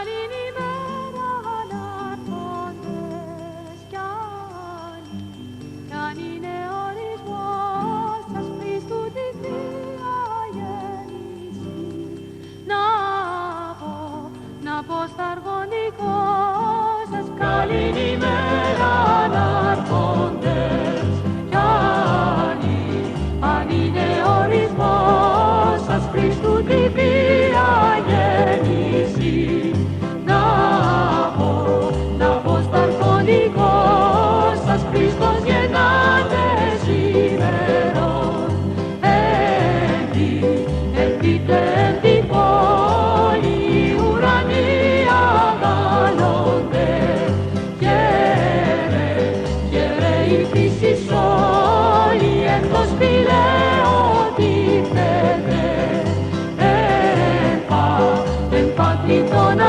την ημέρα αναρχόντες κι αν είναι ορισμός σας Χριστού τη Θεία Γέννηση. Να πω στα αργοντικό σας καλήν ημέρα αναρχόντες κι αν είναι ορισμός σας Χριστού τη Θεία Γέννηση. Να πω στα αργοντικό σας Χριστός γεννάται σήμερον. Ελπίτε εν την πόλη ουρανοί αγαλώνται. Γερε η φύσης όλη εκτός πηλαιοτυπέται. Εν πάτρι των